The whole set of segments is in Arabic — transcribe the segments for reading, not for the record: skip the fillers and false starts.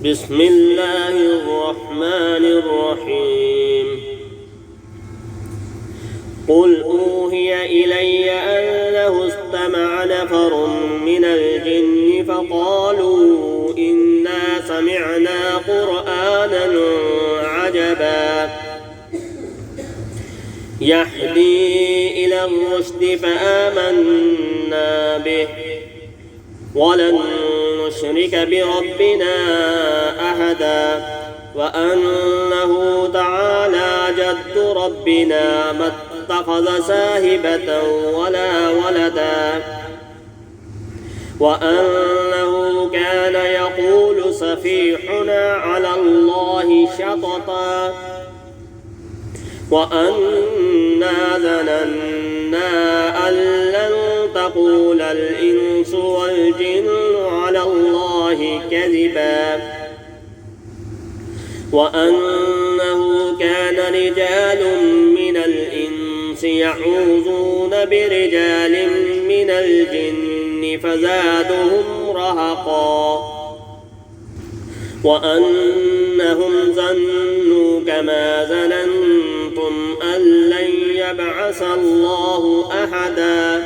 بسم الله الرحمن الرحيم. قل أوحي إلي أنه استمع نفر من الجن فقالوا إنا سمعنا قرآنا عجبا يهدي إلى الرشد فآمنا به ولن نشرك بربنا أحدا وأنه تعالى جد ربنا ما اتخذ صاحبة ولا ولدا وأنه كان يقول سفيحنا على الله شططا وأنا ظننا أن لن تقول الإنس والجن على الله كذبا وأنه كان رجال من الإنس يعوذون برجال من الجن فزادهم رهقا وأنهم ظنوا كما ظننتم أن لن يبعث الله أحدا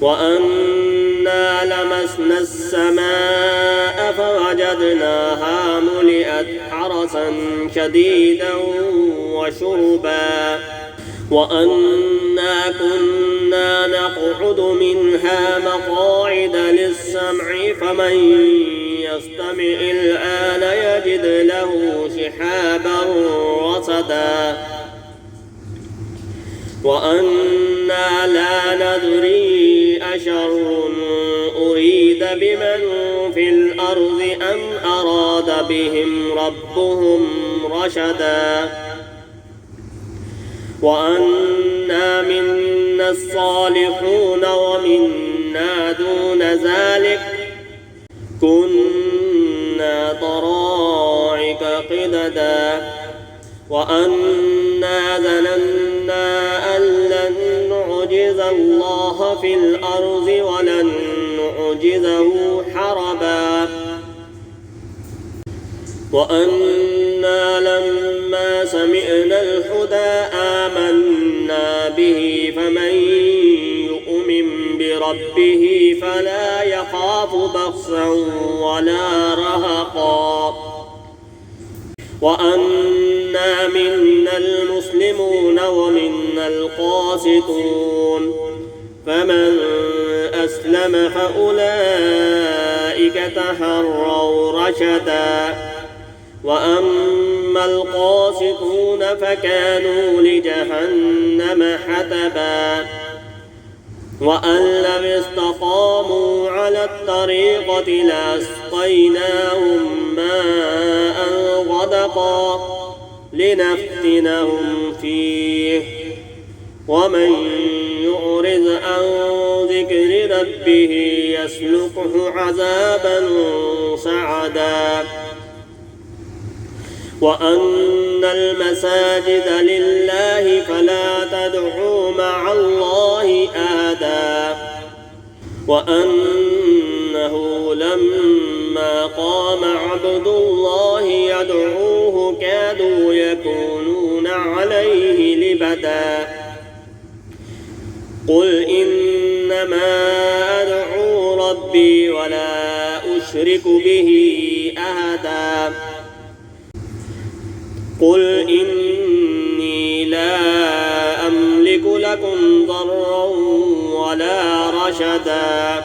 وأنا لمسنا السماء فوجدناها ملئت حرسا شديدا وشربا وأنا كنا نقعد منها مقاعد للسمع فمن يستمع الآن يجد له شهابا رصدا وأنا لا ندري أشر أريد بمن في الأرض أم أراد بهم ربهم رشدا وأنا منا الصالحون ومنا دون ذلك كنا طرائق قددا وأنا ظننا أن لن نعجز الله في الأرض ولن نعجزه حربا وأنا لما سمعنا الهدى آمنا به فمن يؤمن بربه فلا يخاف بخسا ولا رهقا وأنا منا المسلمون ومنا القاسطون فمن أسلم فأولئك تحروا رشدا وأما القاسطون فكانوا لجهنم حطبا وأن لم استقاموا على الطريقة لأسقيناهم ماء غدقا لنفتنهم فيه ومن يعرض عن ذكر ربه يسلكه عذابا صعدا وأن المساجد لله فلا تدعوا مع الله أحدا وأنه لما قام عبد الله يدعوه كادوا يكونون عليه لبدا قل إنما أدعو ربي ولا أشرك به أحدا قل إني لا أملك لكم ضرا ولا رشدا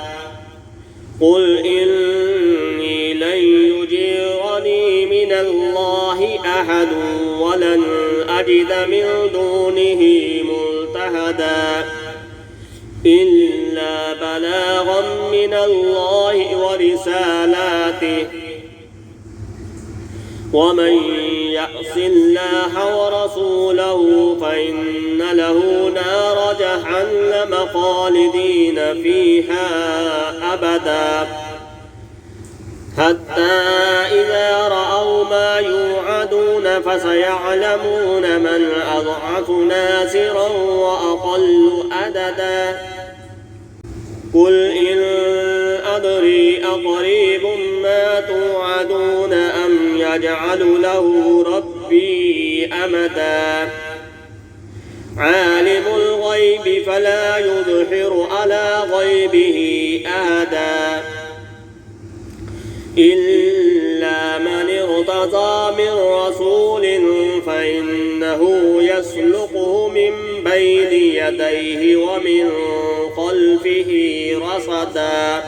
قل إني لن يجيرني من الله أحد ولن أجد من دونه ملتحدا إلا بلاغا من الله ورسالاته ومن يعص الله ورسوله فإن له نار جهنم خالدين فيها أبدا حتى إذا رأوا ما يوعدون فسيعلمون من أضعف ناصرا وأقل عددا قل إن أدري أقريب ما توعدون توعدون أم يجعل له ربي أمدا عالم الغيب فلا يظهر على غيبه أحدا إلا من ارتضى من رسول فإنه يسلكه من بين يديه ومن خلفه رصدا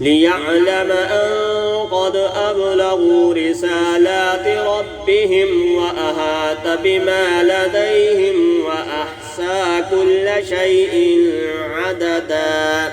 ليعلم أن قد أبلغوا رسالات ربهم وأحاط بما لديهم وأحصى كل شيء عددا